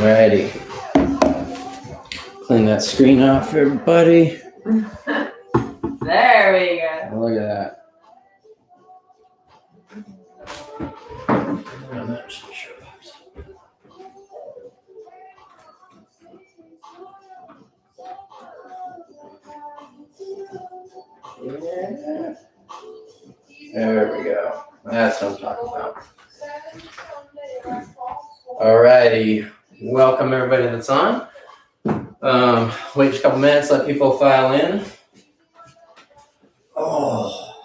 Alrighty. Clean that screen off, everybody. There we go. Oh, look at that. Yeah. There we go. That's what I'm talking about. Alrighty. Welcome everybody that's on. Wait just a couple minutes, let people file in. Oh.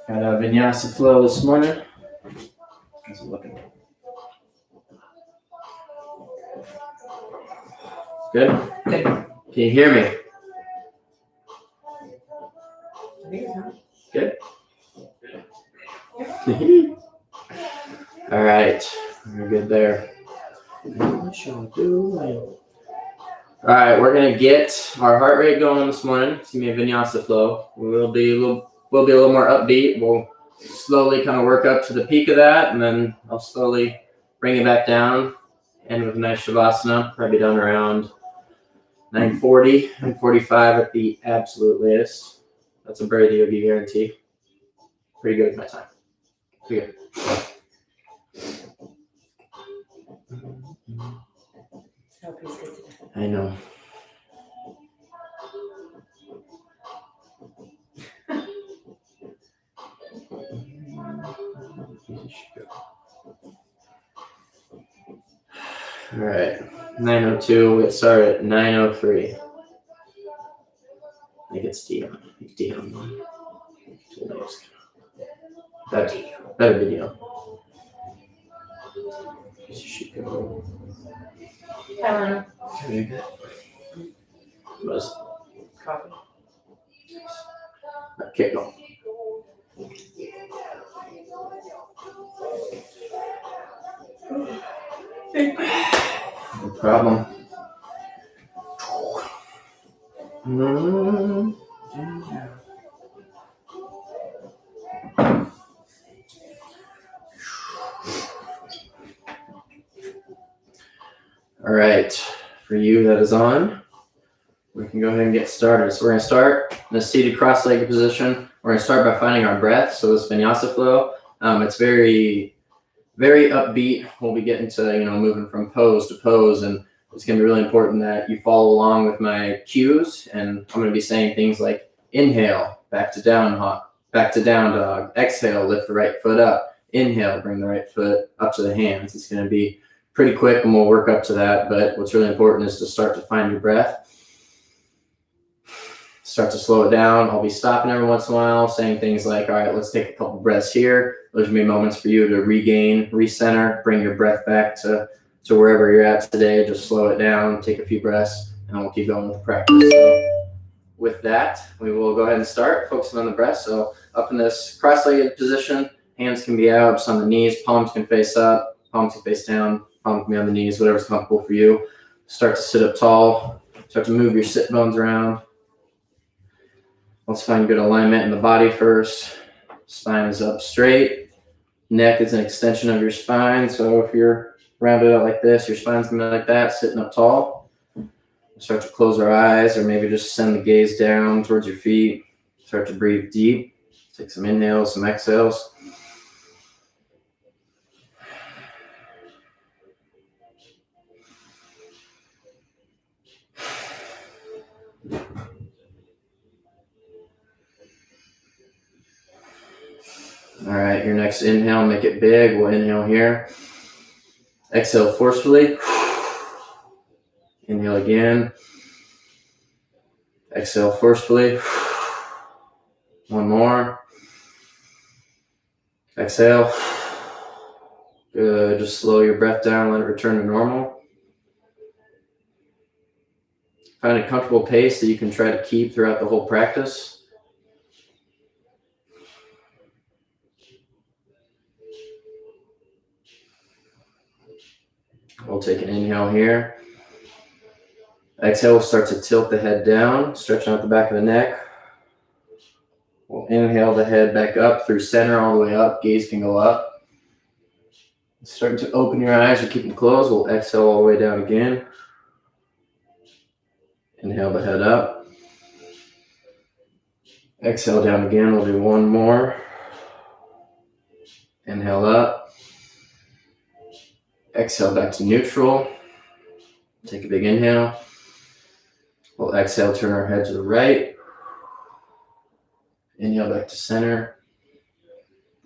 Got a Vinyasa flow this morning. How's it looking? Good? Good. Can you hear me? Good? All right. We're good there. All right, we're gonna get our heart rate going this morning. It's gonna be a Vinyasa flow. We'll be a little more upbeat. We'll slowly kind of work up to the peak of that, and then I'll slowly bring it back down. End with a nice shavasana. Probably done around 9:40, 9:45 at the absolute latest. That's a Brady Yogi guarantee. Pretty good at my time. Pretty good. I know. All right, 9:02. We get started at 9:03. I think it's Dion. It's Dion. Better be Dion. Should go. Hello. Very good. Was Coffee. okay, go. No problem. All right, for you that is on, we can go ahead and get started. So we're going to start in a seated cross-legged position. We're going to start by finding our breath. So this Vinyasa flow, it's very, very upbeat. We'll be getting to, moving from pose to pose, and it's going to be really important that you follow along with my cues. And I'm going to be saying things like inhale, back to down dog. Exhale, lift the right foot up. Inhale, bring the right foot up to the hands. It's going to be pretty quick and we'll work up to that. But what's really important is to start to find your breath. Start to slow it down. I'll be stopping every once in a while, saying things like, all right, let's take a couple breaths here. Those will be moments for you to regain, recenter, bring your breath back to wherever you're at today. Just slow it down, take a few breaths, and we'll keep going with the practice. So with that, we will go ahead and start focusing on the breath. So up in this cross-legged position, hands can be out just on the knees, palms can face up, palms can face down, palms can be on the knees, whatever's comfortable for you. Start to sit up tall, start to move your sit bones around. Let's find good alignment in the body first. Spine is up straight. Neck is an extension of your spine. So if you're rounded out like this, your spine's gonna be like that, sitting up tall. Start to close our eyes or maybe just send the gaze down towards your feet. Start to breathe deep. Take some inhales, some exhales. All right, your next inhale, make it big. We'll inhale here. Exhale forcefully. Inhale again. Exhale forcefully. One more. Exhale. Good. Just slow your breath down. Let it return to normal. Find a comfortable pace that you can try to keep throughout the whole practice. We'll take an inhale here. Exhale, we'll start to tilt the head down, stretching out the back of the neck. We'll inhale the head back up through center all the way up. Gaze can go up. Start to open your eyes or keep them closed. We'll exhale all the way down again. Inhale the head up. Exhale down again. We'll do one more. Inhale up. Exhale back to neutral. Take a big inhale. We'll exhale, turn our head to the right. Inhale back to center.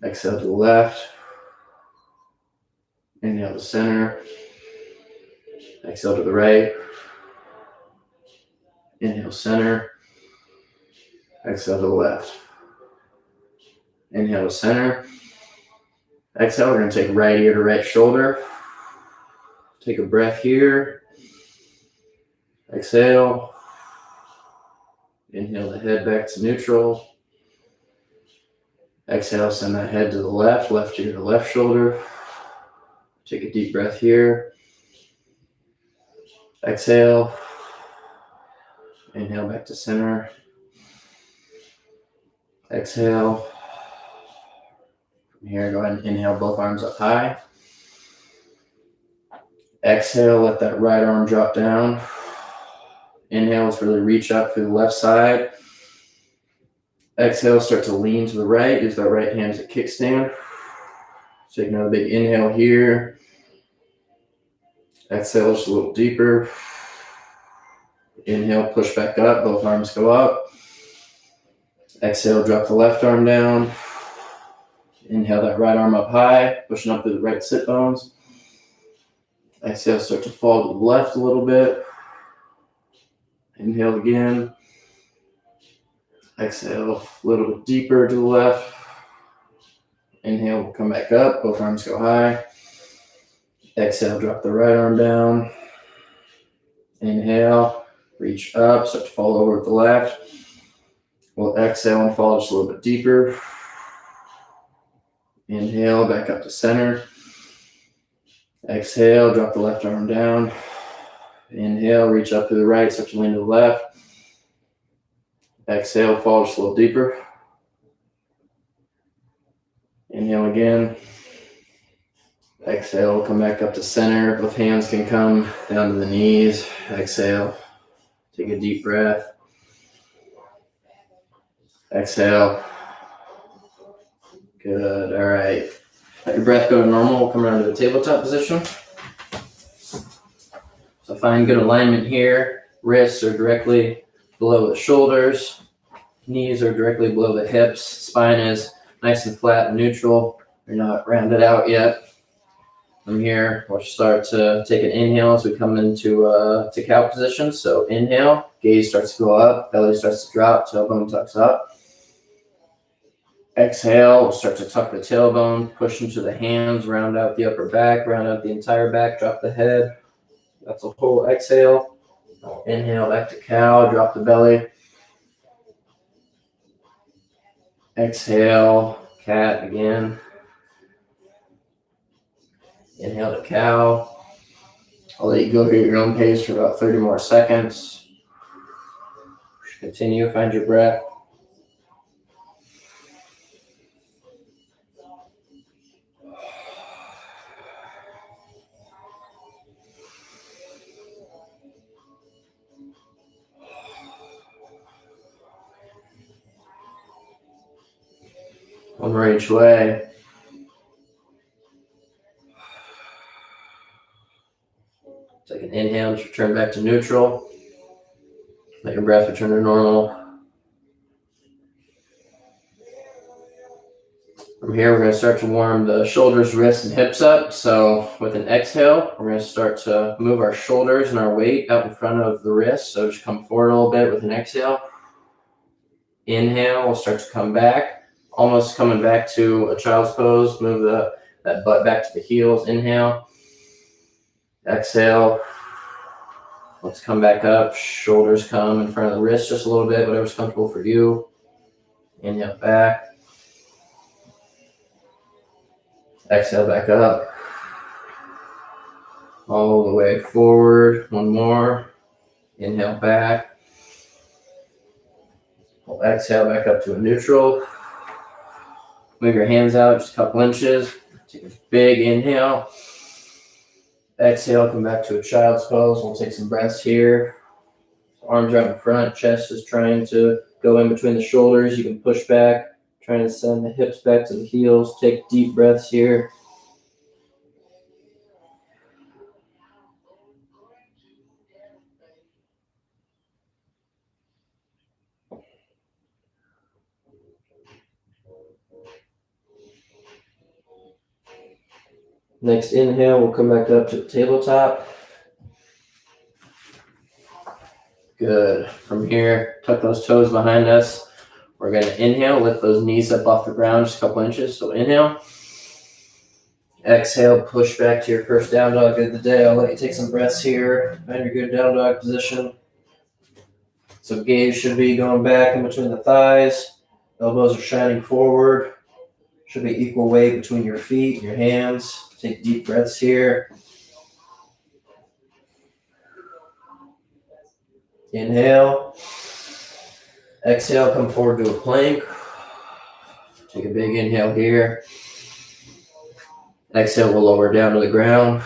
Exhale to the left. Inhale to center. Exhale to the right. Inhale center. Exhale to the left. Inhale to center. Exhale, we're going to take right ear to right shoulder. Take a breath here. Exhale. Inhale the head back to neutral. Exhale, send that head to the left ear to left shoulder. Take a deep breath here. Exhale. Inhale back to center. Exhale. From here, go ahead and inhale both arms up high. Exhale, let that right arm drop down. Inhale, let's really reach up through the left side. Exhale, start to lean to the right. Use that right hand as a kickstand. Take another big inhale here. Exhale just a little deeper. Inhale, push back up. Both arms go up. Exhale, drop the left arm down. Inhale that right arm up high, pushing up through the right sit bones. Exhale, start to fall to the left a little bit. Inhale again. Exhale a little bit deeper to the left. Inhale, we'll come back up. Both arms go high. Exhale, drop the right arm down. Inhale, reach up, start to fall over with the left. We'll exhale and fall just a little bit deeper. Inhale, back up to center. Exhale, drop the left arm down. Inhale, reach up to the right, start to lean to the left. Exhale, fall just a little deeper. Inhale again. Exhale, come back up to center. Both hands can come down to the knees. Exhale, take a deep breath. Exhale. Good, all right. Let your breath go to normal. We'll come around to the tabletop position. So find good alignment here. Wrists are directly below the shoulders. Knees are directly below the hips. Spine is nice and flat and neutral. You're not rounded out yet. From here, we'll start to take an inhale as we come into cow position. So inhale, gaze starts to go up, belly starts to drop, tailbone tucks up. Exhale, we'll start to tuck the tailbone, push into the hands, round out the upper back, round out the entire back, drop the head. That's a whole exhale. Inhale back to cow, drop the belly. Exhale, cat again. Inhale to cow. I'll let you go here at your own pace for about 30 more seconds. Continue, find your breath. One more each way. Take an inhale, just return back to neutral. Let your breath return to normal. From here, we're going to start to warm the shoulders, wrists, and hips up. So with an exhale, we're going to start to move our shoulders and our weight out in front of the wrists. So just come forward a little bit with an exhale. Inhale, we'll start to come back, almost coming back to a child's pose. Move that butt back to the heels. Inhale. Exhale. Let's come back up. Shoulders come in front of the wrists just a little bit, whatever's comfortable for you. Inhale back. Exhale back up. All the way forward. One more. Inhale back. We'll exhale back up to a neutral. Move your hands out just a couple inches. Take a big inhale. Exhale, come back to a child's pose. We'll take some breaths here. Arms out in front, chest is trying to go in between the shoulders. You can push back, trying to send the hips back to the heels. Take deep breaths here. Next inhale, we'll come back up to the tabletop. Good. From here, tuck those toes behind us. We're going to inhale, lift those knees up off the ground just a couple inches. So inhale. Exhale, push back to your first down dog of the day. I'll let you take some breaths here. Find your good down dog position. So gaze should be going back in between the thighs. Elbows are shining forward. Should be equal weight between your feet and your hands. Take deep breaths here. Inhale. Exhale, come forward to a plank. Take a big inhale here. Exhale, we'll lower down to the ground.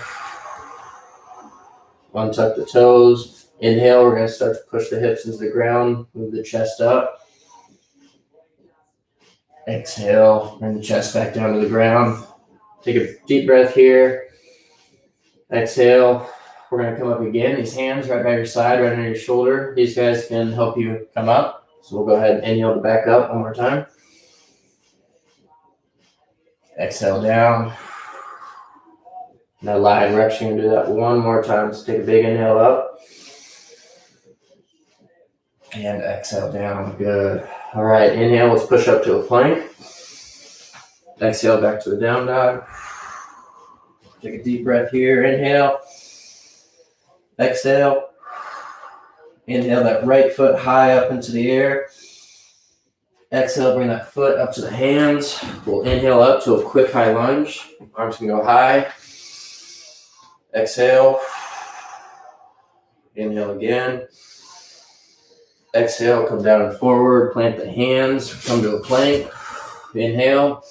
Untuck the toes. Inhale, we're going to start to push the hips into the ground. Move the chest up. Exhale, bring the chest back down to the ground. Take a deep breath here. Exhale. We're going to come up again. These hands right by your side, right under your shoulder. These guys can help you come up. So we'll go ahead and inhale to back up one more time. Exhale down. Now lie and reps. You're going to do that one more time. So take a big inhale up. And exhale down. Good. All right. Inhale. Let's push up to a plank. Exhale back to a down dog. Take a deep breath here. Inhale. Exhale. Inhale that right foot high up into the air. Exhale, bring that foot up to the hands. We'll inhale up to a quick high lunge. Arms can go high. Exhale. Inhale again. Exhale, come down and forward. Plant the hands. Come to a plank. Inhale.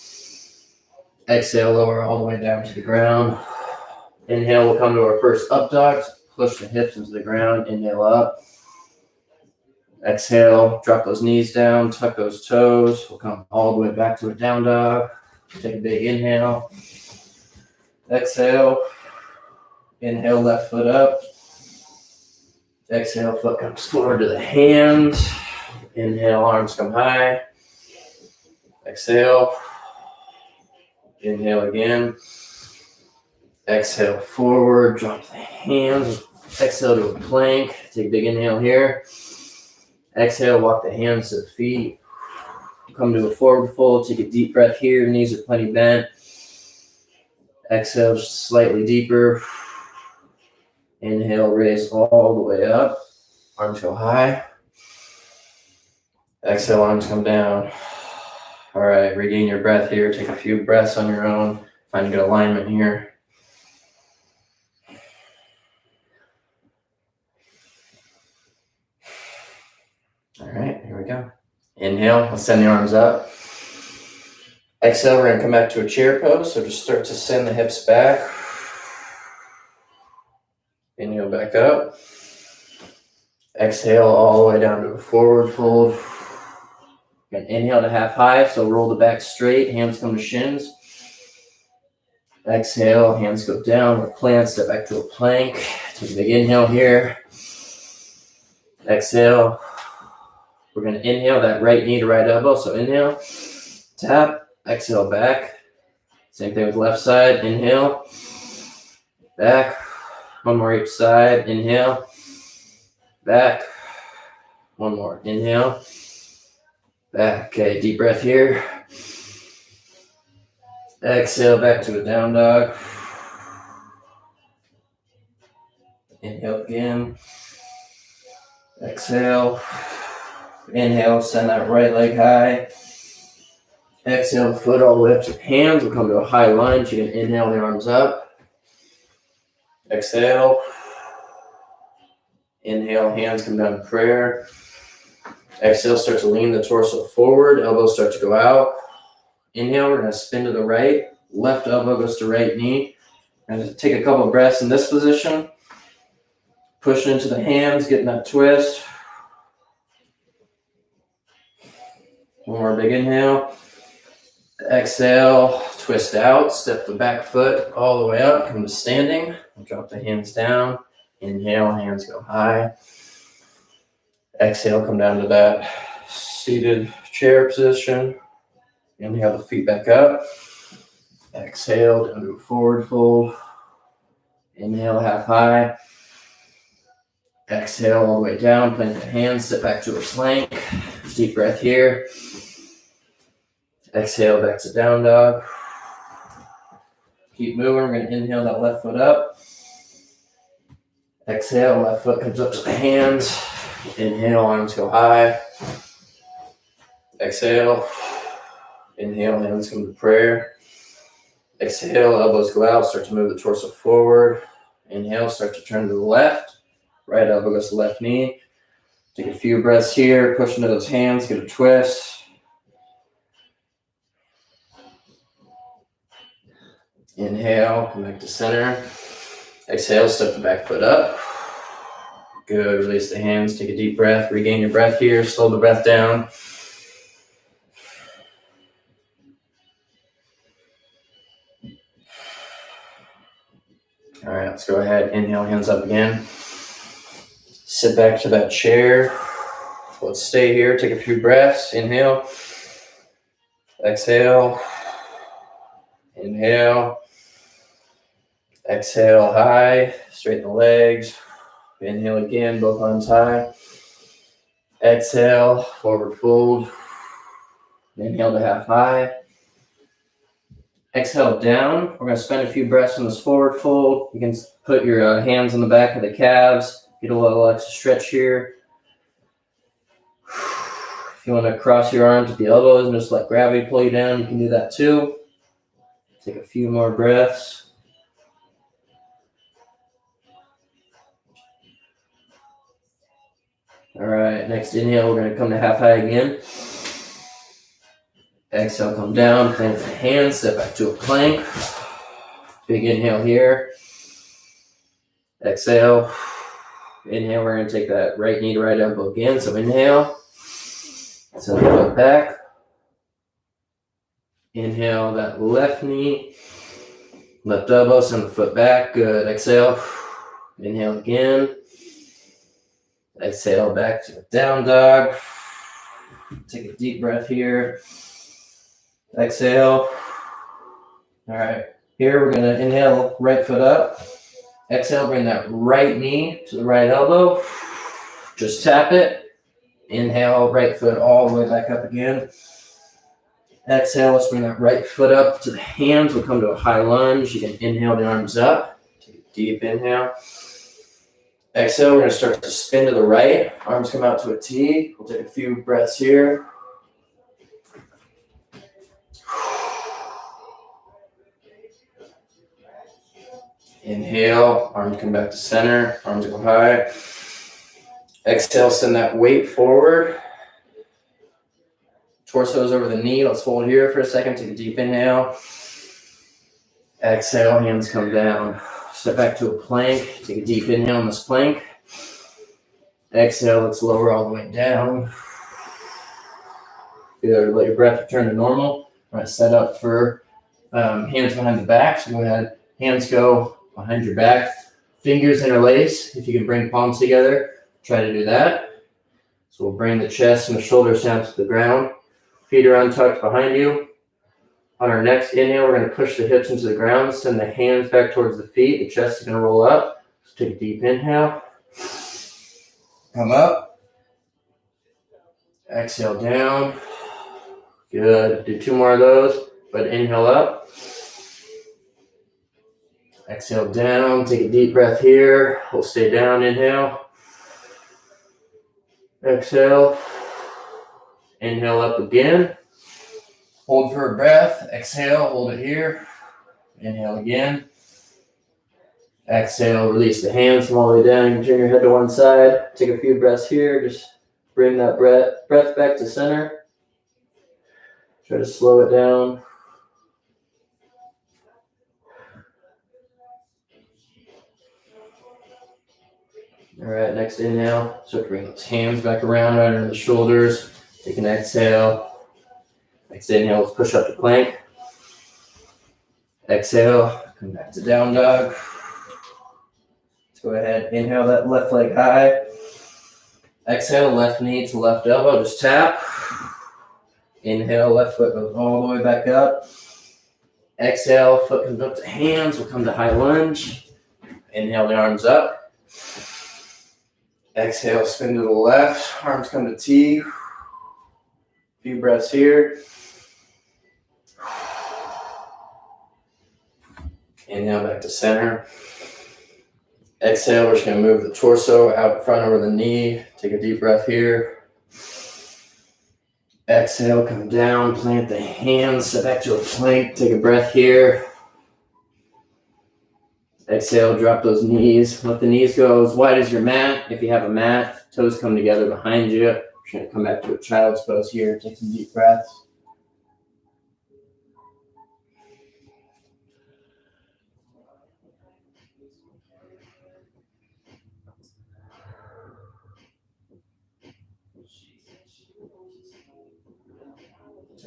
Exhale, lower all the way down to the ground. Inhale, we'll come to our first up dog. Push the hips into the ground. Inhale up. Exhale, drop those knees down, tuck those toes. We'll come all the way back to a down dog. Take a big inhale. Exhale. Inhale, left foot up. Exhale, foot comes forward to the hand. Inhale, arms come high. Exhale. Inhale again. Exhale forward, drop the hands. Exhale to a plank. Take a big inhale here. Exhale, walk the hands to the feet. Come to a forward fold. Take a deep breath here. Knees are plenty bent. Exhale, just slightly deeper. Inhale, raise all the way up. Arms go high. Exhale, arms come down. All right, regain your breath here. Take a few breaths on your own. Find good alignment here. All right, here we go. Inhale, let's send the arms up. Exhale, we're going to come back to a chair pose. So just start to send the hips back. Inhale back up. Exhale all the way down to a forward fold. And inhale to half high, so roll the back straight, hands come to shins. Exhale, hands go down, we're plant, step back to a plank. Take a big inhale here. Exhale. We're going to inhale that right knee to right elbow. So inhale, tap, exhale back. Same thing with left side. Inhale, back. One more each side. Inhale, back. One more. Inhale, back. Okay, deep breath here. Exhale back to a down dog. Inhale again. Exhale. Inhale, send that right leg high. Exhale, foot all the way up to hands. We'll come to a high lunge. You can inhale the arms up. Exhale. Inhale, hands come down to prayer. Exhale, start to lean the torso forward. Elbows start to go out. Inhale, we're going to spin to the right. left elbow goes to right knee. And just take a couple breaths in this position. Push into the hands, getting that twist. One more big inhale. Exhale, twist out, step the back foot all the way up, come to standing. Drop the hands down. Inhale, hands go high. Exhale, come down to that seated chair position. Inhale the feet back up. Exhale, down to a forward fold. Inhale, half high. Exhale all the way down, plant the hands, step back to a plank. Deep breath here. Exhale back to down dog. Keep moving. We're going to inhale that left foot up. Exhale, left foot comes up to the hands. Inhale, arms go high. Exhale. Inhale, hands come to prayer. Exhale, elbows go out, start to move the torso forward. Inhale, start to turn to the left. Right elbow goes to left knee. Take a few breaths here, push into those hands, get a twist. Inhale, come back to center. Exhale, step the back foot up. Good, release the hands, take a deep breath, regain your breath here, slow the breath down. All right, let's go ahead, inhale, hands up again. Sit back to that chair. Let's stay here, take a few breaths, inhale. Exhale. Inhale. Exhale, high, straighten the legs. Inhale again, both arms high. Exhale, forward fold. Inhale to half high. Exhale down. We're going to spend a few breaths in this forward fold. You can put your hands on the back of the calves. Get a little extra stretch here. If you want to cross your arms at the elbows and just let gravity pull you down, you can do that too. Take a few more breaths. All right, next inhale, we're going to come to half high again. Exhale, come down, plant the hands, step back to a plank. Big inhale here. Exhale. Inhale, we're going to take that right knee to right elbow again. So inhale. Send the foot back. Inhale, that left knee. Left elbow, send the foot back. Good. Exhale. Inhale again. Exhale, back to a down dog. Take a deep breath here. Exhale. All right. Here we're going to inhale, right foot up. Exhale, bring that right knee to the right elbow. Just tap it. Inhale, right foot all the way back up again. Exhale, let's bring that right foot up to the hands. We'll come to a high lunge. You can inhale the arms up. Take a deep inhale. Exhale, we're going to start to spin to the right. Arms come out to a T. We'll take a few breaths here. Inhale, arms come back to center. Arms go high. Exhale, send that weight forward. Torso's over the knee. Let's hold here for a second. Take a deep inhale. Exhale, hands come down. Step back to a plank. Take a deep inhale in this plank. Exhale, let's lower all the way down. Good. Let your breath return to normal. All right, set up for hands behind the back. So go ahead. Hands go behind your back. Fingers interlace. If you can bring palms together, try to do that. So we'll bring the chest and the shoulders down to the ground. Feet are untucked behind you. On our next inhale, we're going to push the hips into the ground. Send the hands back towards the feet. The chest is going to roll up. So take a deep inhale. Come up. Exhale down. Good. Do 2 more of those. But inhale up. Exhale down. Take a deep breath here. We'll stay down. Inhale. Exhale. Inhale up again. Hold for a breath. Exhale. Hold it here. Inhale again. Exhale. Release the hands from all the way down. You can turn your head to one side. Take a few breaths here. Just bring that breath back to center. Try to slow it down. All right, next inhale. Start to bring those hands back around right under the shoulders. Take an exhale. Next inhale, let's push up to plank. Exhale, come back to down dog. Let's go ahead, inhale that left leg high. Exhale, left knee to left elbow, just tap. Inhale, left foot goes all the way back up. Exhale, foot comes up to hands, we'll come to high lunge. Inhale, the arms up. Exhale, spin to the left, arms come to T. Few breaths here. Inhale back to center. Exhale, we're just going to move the torso out in front over the knee. Take a deep breath here. Exhale, come down, plant the hands, step back to a plank. Take a breath here. Exhale, drop those knees. Let the knees go as wide as your mat. If you have a mat, toes come together behind you. We're going to come back to a child's pose here. Take some deep breaths.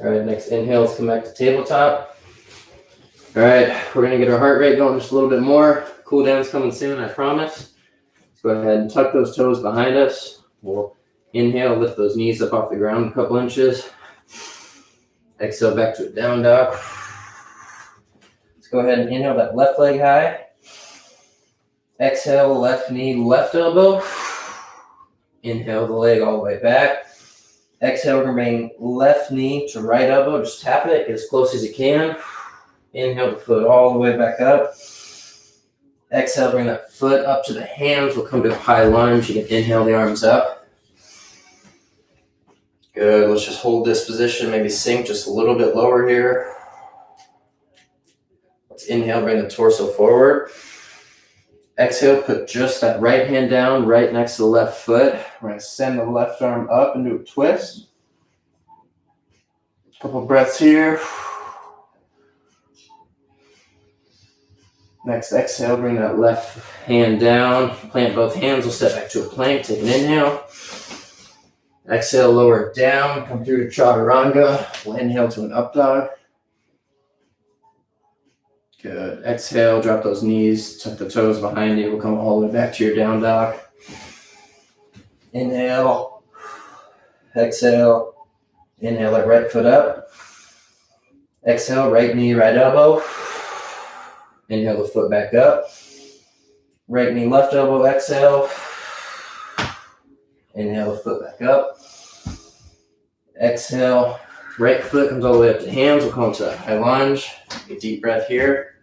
All right, next inhale, let's come back to tabletop. All right, we're going to get our heart rate going just a little bit more. Cool down's coming soon, I promise. Let's go ahead and tuck those toes behind us. We'll inhale, lift those knees up off the ground a couple inches. Exhale back to a down dog. Let's go ahead and inhale that left leg high. Exhale, left knee, left elbow. Inhale the leg all the way back. Exhale, we're going to bring left knee to right elbow. Just tap it, get as close as you can. Inhale the foot all the way back up. Exhale, bring that foot up to the hands. We'll come to a high lunge. You can inhale the arms up. Good. Let's just hold this position. Maybe sink just a little bit lower here. Let's inhale, bring the torso forward. Exhale, put just that right hand down right next to the left foot. We're going to send the left arm up into a twist. Couple breaths here. Next exhale, bring that left hand down. Plant both hands. We'll step back to a plank. Take an inhale. Exhale, lower it down. Come through to chaturanga. We'll inhale to an up dog. Good. Exhale, drop those knees. Tuck the toes behind you. We'll come all the way back to your down dog. Inhale. Exhale. Inhale that right foot up. Exhale, right knee, right elbow. Inhale the foot back up. Right knee, left elbow, exhale. Inhale the foot back up. Exhale, right foot comes all the way up to hands. We'll come to a high lunge. Take a deep breath here.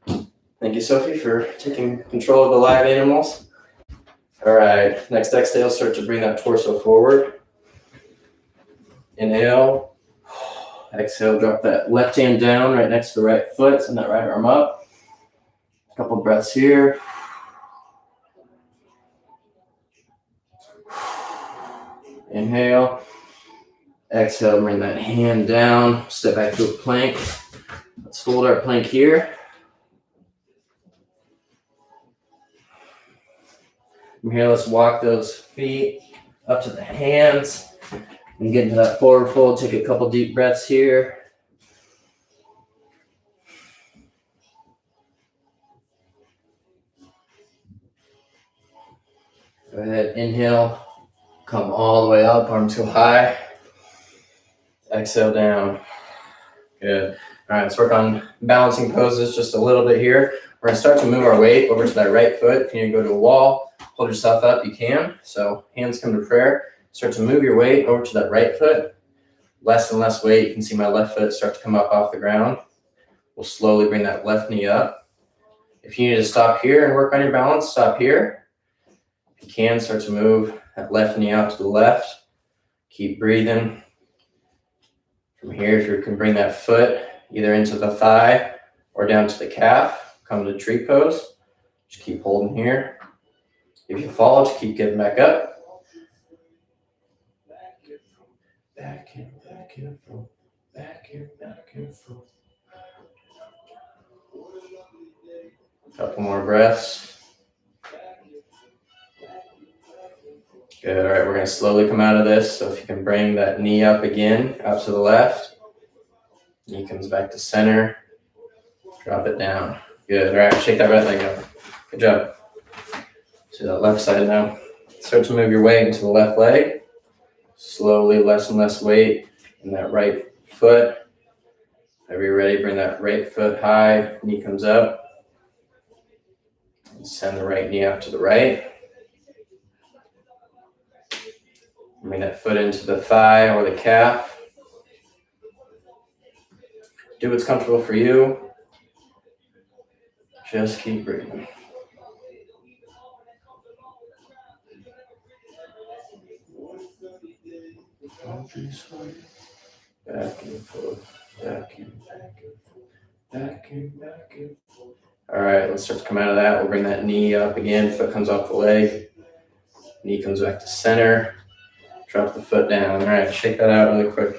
Thank you, Sophie, for taking control of the live animals. All right, next exhale, start to bring that torso forward. Inhale. Exhale, drop that left hand down right next to the right foot. Send that right arm up. A couple breaths here. Inhale. Exhale, bring that hand down. Step back to a plank. Let's hold our plank here. From here, let's walk those feet up to the hands. And get into that forward fold. Take a couple deep breaths here. Go ahead, inhale. Come all the way up, arms go high. Exhale down. Good. All right, let's work on balancing poses just a little bit here. We're going to start to move our weight over to that right foot. If you need to go to a wall, hold yourself up, you can. So hands come to prayer. Start to move your weight over to that right foot. Less and less weight. You can see my left foot start to come up off the ground. We'll slowly bring that left knee up. If you need to stop here and work on your balance, stop here. If you can, start to move that left knee out to the left. Keep breathing. From here, if you can bring that foot either into the thigh or down to the calf, come to tree pose. Just keep holding here. If you fall, just keep getting back up. Back and forth, back and forth. Couple more breaths. Good. All right, we're going to slowly come out of this. So if you can bring that knee up again, out to the left. Knee comes back to center. Drop it down. Good. All right, shake that right leg up. Good job. To the left side now. Start to move your weight into the left leg. Slowly, less and less weight in that right foot. Whenever you're ready, bring that right foot high. Knee comes up. And send the right knee up to the right. Bring that foot into the thigh or the calf. Do what's comfortable for you. Just keep breathing. Back and forth, back and back and forth, back and back and forth. All right, let's start to come out of that. We'll bring that knee up again. Foot comes off the leg. Knee comes back to center. Drop the foot down. All right, shake that out really quick.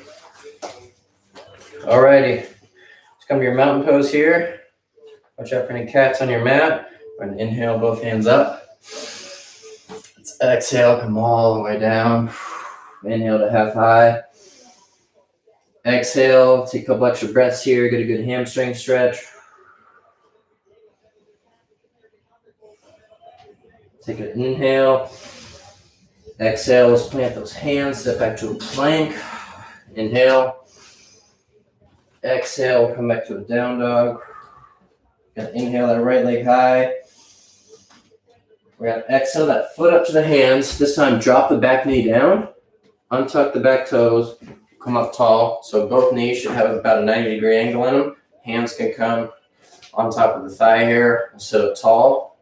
All righty. Let's come to your mountain pose here. Watch out for any cats on your mat. We're going to inhale, both hands up. Let's exhale, come all the way down. Inhale to half high. Exhale, take a couple extra breaths here. Get a good hamstring stretch. Take an inhale. Exhale, let's plant those hands. Step back to a plank. Inhale. Exhale, come back to a down dog. Gonna inhale that right leg high. We're gonna exhale that foot up to the hands. This time, drop the back knee down. Untuck the back toes. Come up tall. So both knees should have about a 90-degree angle in them. Hands can come on top of the thigh here. We'll sit up tall.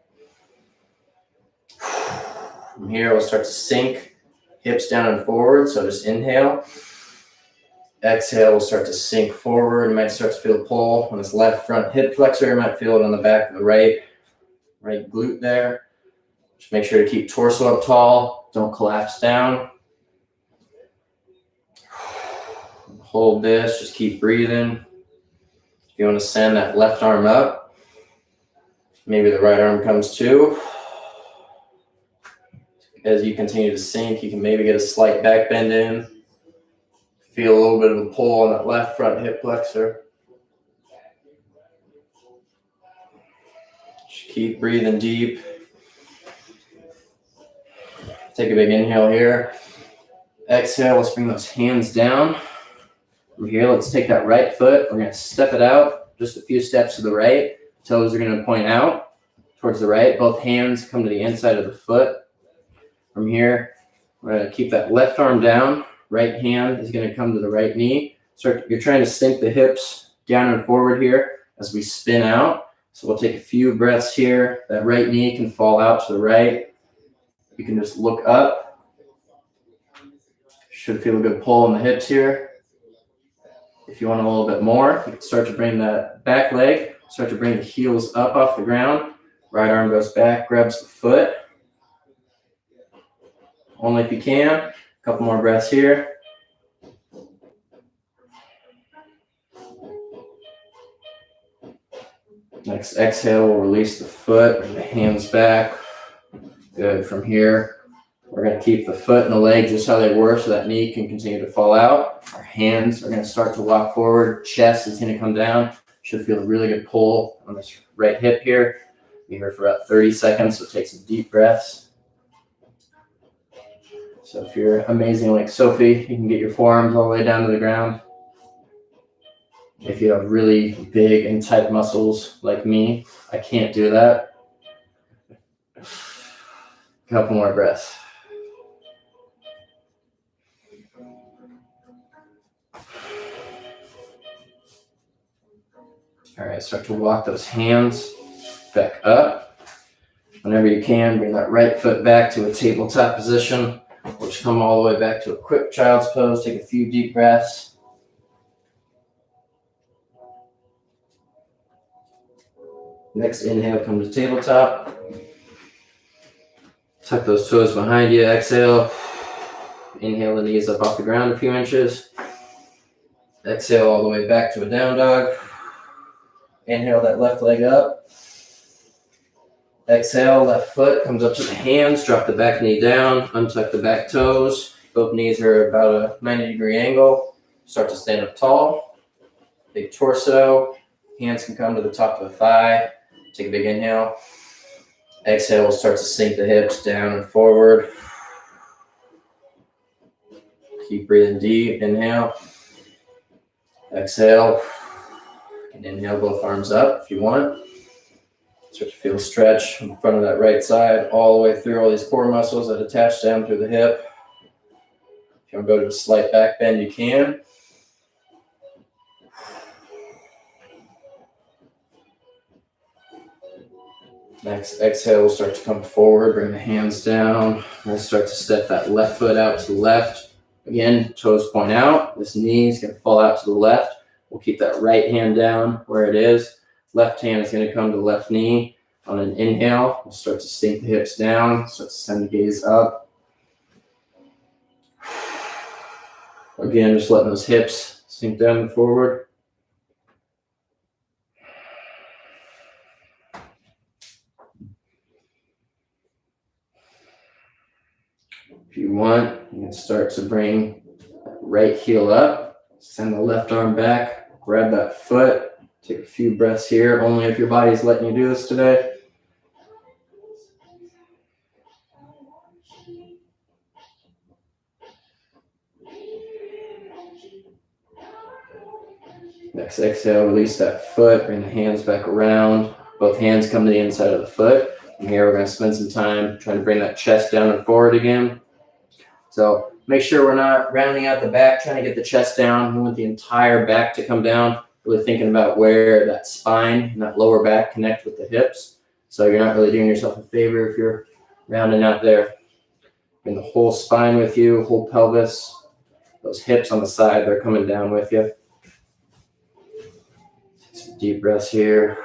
From here, we'll start to sink. Hips down and forward. So just inhale. Exhale, we'll start to sink forward. You might start to feel the pull on this left front hip flexor. You might feel it on the back of the right glute there. Just make sure to keep torso up tall. Don't collapse down. Hold this. Just keep breathing. If you want to send that left arm up, maybe the right arm comes too. As you continue to sink, you can maybe get a slight back bend in. Feel a little bit of a pull on that left front hip flexor. Just keep breathing deep. Take a big inhale here. Exhale, let's bring those hands down. From here, let's take that right foot. We're going to step it out just a few steps to the right. Toes are going to point out towards the right. Both hands come to the inside of the foot. From here, we're going to keep that left arm down. Right hand is going to come to the right knee. You're trying to sink the hips down and forward here as we spin out. So we'll take a few breaths here. That right knee can fall out to the right. You can just look up. Should feel a good pull in the hips here. If you want a little bit more, you can start to bring that back leg, start to bring the heels up off the ground. Right arm goes back, grabs the foot. Only if you can. A couple more breaths here. Next exhale, we'll release the foot, bring the hands back. Good. From here, we're going to keep the foot and the leg just how they were so that knee can continue to fall out. Our hands are going to start to walk forward. Chest is going to come down. Should feel a really good pull on this right hip here. Be here for about 30 seconds, so take some deep breaths. So if you're amazing like Sophie, you can get your forearms all the way down to the ground. If you have really big and tight muscles like me, I can't do that. A couple more breaths. All right, start to walk those hands back up. Whenever you can, bring that right foot back to a tabletop position. We'll just come all the way back to a quick child's pose. Take a few deep breaths. Next inhale, come to tabletop. Tuck those toes behind you. Exhale. Inhale the knees up off the ground a few inches. Exhale all the way back to a down dog. Inhale that left leg up. Exhale, left foot comes up to the hands, drop the back knee down, untuck the back toes. Both knees are about a 90-degree angle. Start to stand up tall. Big torso. Hands can come to the top of the thigh. Take a big inhale. Exhale, we'll start to sink the hips down and forward. Keep breathing deep. Inhale. Exhale. And inhale both arms up if you want. Start to feel a stretch in front of that right side, all the way through all these core muscles that attach down through the hip. If you want to go to a slight back bend, you can. Next exhale, we'll start to come forward, bring the hands down. We'll start to step that left foot out to the left. Again, toes point out. This knee is going to fall out to the left. We'll keep that right hand down where it is. Left hand is going to come to the left knee. On an inhale, we'll start to sink the hips down, start to send the gaze up. Again, just letting those hips sink down and forward. If you want, you can start to bring right heel up, send the left arm back, grab that foot. Take a few breaths here, only if your body's letting you do this today. Next exhale, release that foot, bring the hands back around. Both hands come to the inside of the foot. From here, we're going to spend some time trying to bring that chest down and forward again. So make sure we're not rounding out the back, trying to get the chest down. We want the entire back to come down. Really thinking about where that spine and that lower back connect with the hips. So you're not really doing yourself a favor if you're rounding out there. Bring the whole spine with you, whole pelvis. Those hips on the side, they're coming down with you. Take some deep breaths here.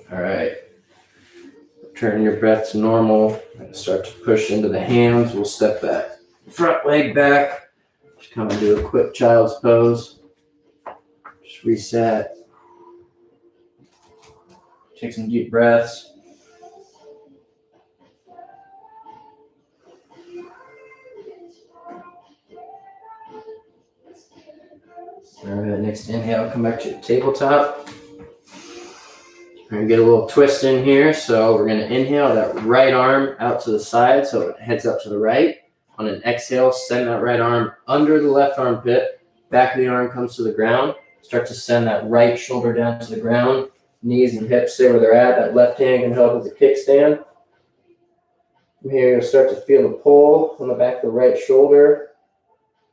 All right. Turn your breath to normal and start to push into the hands. We'll step that front leg back. Just come and do a quick child's pose. Just reset. Take some deep breaths. All right, next inhale, come back to your tabletop. We're going to get a little twist in here. So we're going to inhale that right arm out to the side so it heads up to the right. On an exhale, send that right arm under the left armpit. Back of the arm comes to the ground. Start to send that right shoulder down to the ground. Knees and hips stay where they're at. That left hand can help as a kickstand. From here, you'll start to feel the pull on the back of the right shoulder.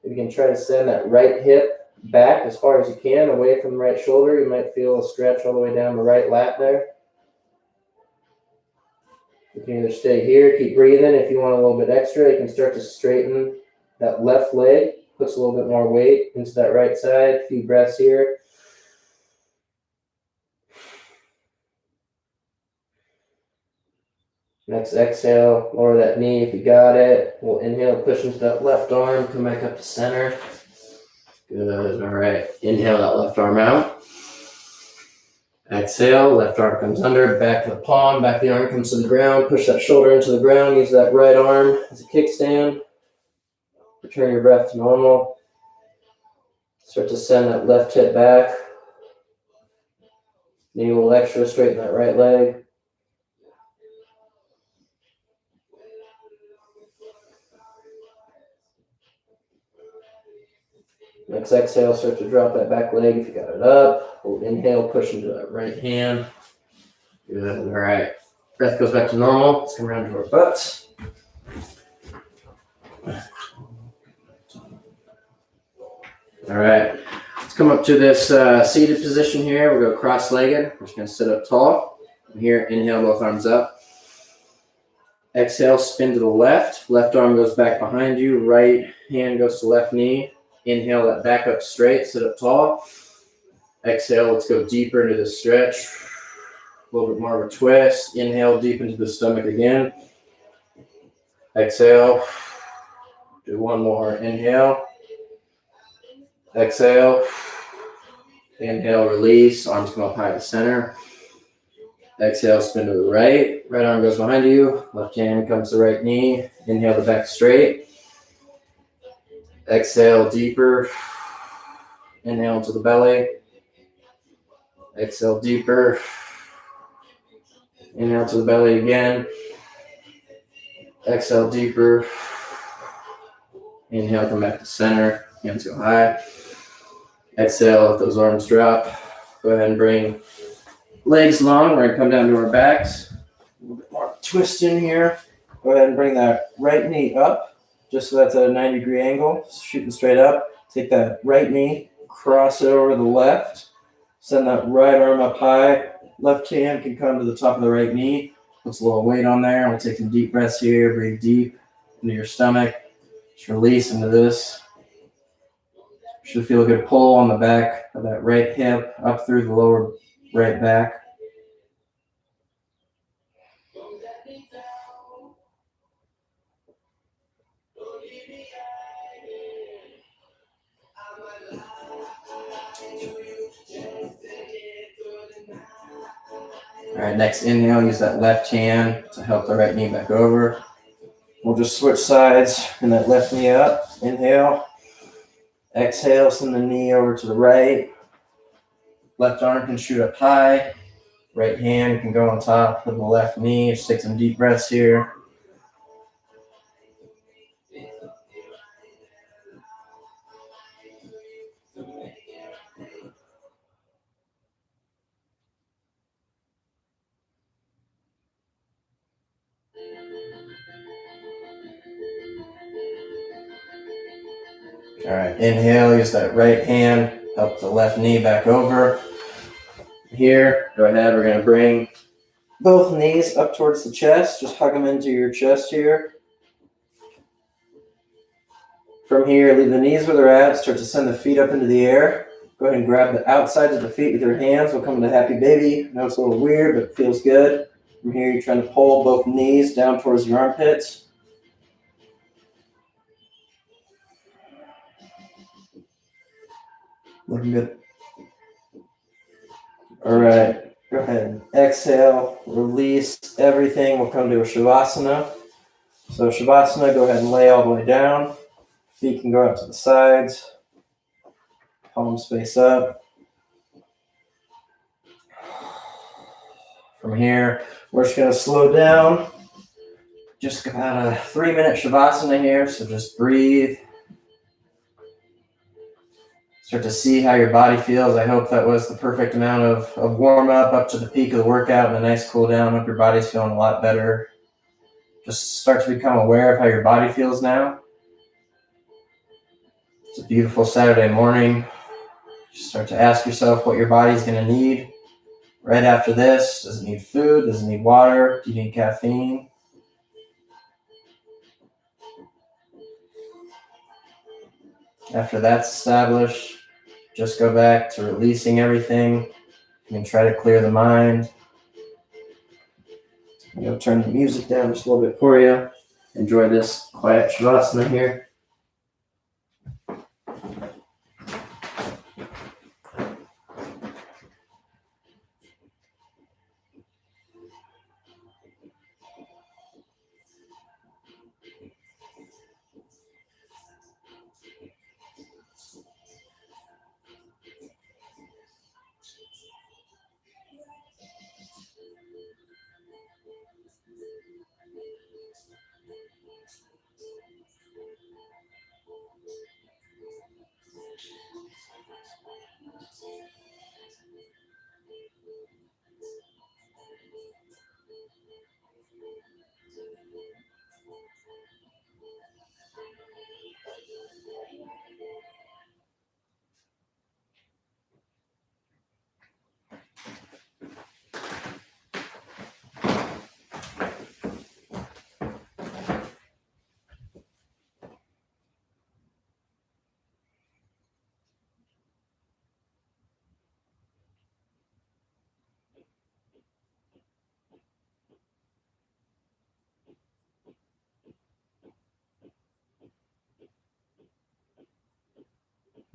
If you can try to send that right hip back as far as you can, away from the right shoulder. You might feel a stretch all the way down the right lat there. You can either stay here, keep breathing. If you want a little bit extra, you can start to straighten that left leg. Puts a little bit more weight into that right side. A few breaths here. Next exhale, lower that knee if you got it. We'll inhale, push into that left arm, come back up to center. Good, all right. Inhale that left arm out. Exhale, left arm comes under, back of the palm, back of the arm comes to the ground. Push that shoulder into the ground, use that right arm as a kickstand. Return your breath to normal. Start to send that left hip back. Knee a little extra, straighten that right leg. Next exhale, start to drop that back leg if you got it up. Hold inhale, push into that right hand. Good, all right. Breath goes back to normal. Let's come around to our butts. All right, let's come up to this seated position here. We'll go cross-legged. We're just gonna sit up tall. From here, inhale, both arms up. Exhale, spin to the left. Left arm goes back behind you. Right hand goes to left knee. Inhale that back up straight, sit up tall. Exhale, let's go deeper into the stretch. A little bit more of a twist. Inhale deep into the stomach again. Exhale. Do one more. Inhale. Exhale. Inhale, release. Arms come up high to center. Exhale, spin to the right. Right arm goes behind you. Left hand comes to the right knee. Inhale the back straight. Exhale, deeper. Inhale to the belly. Exhale, deeper. Inhale to the belly again. Exhale, deeper. Inhale, come back to center. Hands go high. Exhale, let those arms drop. Go ahead and bring legs long. We're going to come down to our backs. A little bit more twist in here. Go ahead and bring that right knee up, just so that's at a 90-degree angle, shooting straight up. Take that right knee, cross it over the left. Send that right arm up high. Left hand can come to the top of the right knee. Puts a little weight on there. We'll take some deep breaths here. Breathe deep into your stomach. Just release into this. Should feel a good pull on the back of that right hip up through the lower right back. All right, next inhale, use that left hand to help the right knee back over. We'll just switch sides and that left knee up. Inhale. Exhale, send the knee over to the right. Left arm can shoot up high. Right hand can go on top of the left knee. Just take some deep breaths here. All right, inhale, use that right hand, help the left knee back over. Here, go ahead, we're gonna bring both knees up towards the chest, just hug them into your chest here. From here, leave the knees where they're at, start to send the feet up into the air. Go ahead and grab the outsides of the feet with your hands. We'll come into happy baby. I know it's a little weird, but it feels good. From here, you're trying to pull both knees down towards your armpits. Looking good. All right, go ahead and exhale, release everything. We'll come to a Shavasana. So Shavasana, go ahead and lay all the way down. Feet can go out to the sides. Palms face up. From here, we're just going to slow down. Just about a 3-minute Shavasana here, so just breathe. Start to see how your body feels. I hope that was the perfect amount of warm-up up to the peak of the workout and a nice cool down. Hope your body's feeling a lot better. Just start to become aware of how your body feels now. It's a beautiful Saturday morning. Just start to ask yourself what your body's going to need right after this. Does it need food? Does it need water? Do you need caffeine? After that's established, just go back to releasing everything. You can try to clear the mind. I'm going to turn the music down just a little bit for you. Enjoy this quiet Shavasana here.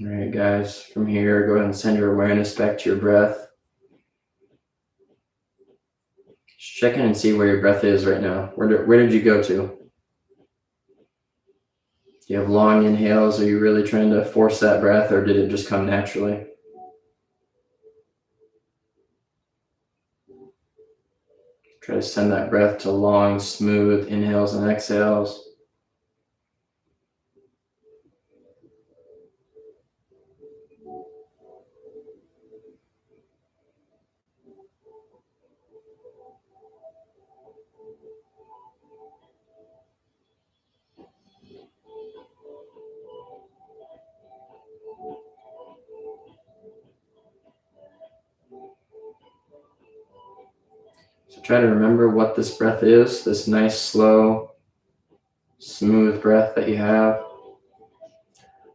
All right, guys, from here, go ahead and send your awareness back to your breath. Just check in and see where your breath is right now. Where did you go to? Do you have long inhales? Are you really trying to force that breath, or did it just come naturally? Try to send that breath to long, smooth inhales and exhales. So try to remember what this breath is, this nice, slow, smooth breath that you have.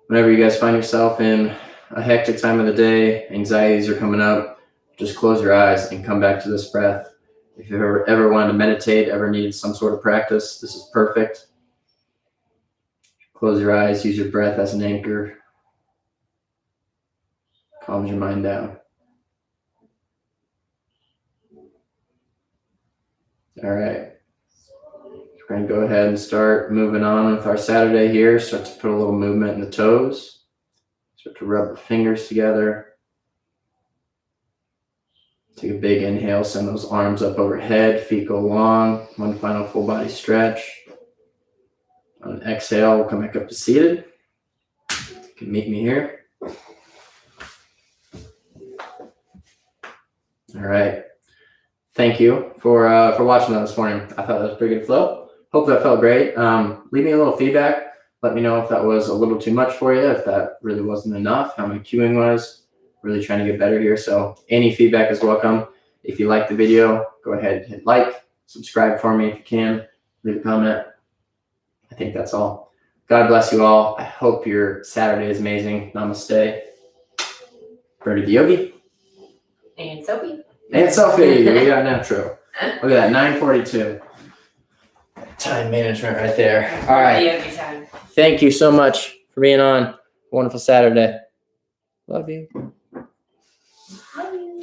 Whenever you guys find yourself in a hectic time of the day, anxieties are coming up, just close your eyes and come back to this breath. If you've ever wanted to meditate, ever needed some sort of practice, this is perfect. Close your eyes, use your breath as an anchor. Calms your mind down. All right. We're going to go ahead and start moving on with our Saturday here. Start to put a little movement in the toes. Start to rub the fingers together. Take a big inhale, send those arms up overhead, feet go long. One final full body stretch. On an exhale, we'll come back up to seated. You can meet me here. All right. Thank you for watching that this morning. I thought that was a pretty good flow. Hope that felt great. Leave me a little feedback. Let me know if that was a little too much for you, if that really wasn't enough, how my cueing was. Really trying to get better here. So any feedback is welcome. If you like the video, go ahead and hit like, subscribe for me if you can, leave a comment. I think that's all. God bless you all. I hope your Saturday is amazing. Namaste. Birdie the Yogi. And Sophie. And Sophie, we got an outro. Look at that, 9:42. Time management right there. All right. Yogi time. Thank you so much for being on. Wonderful Saturday. Love you.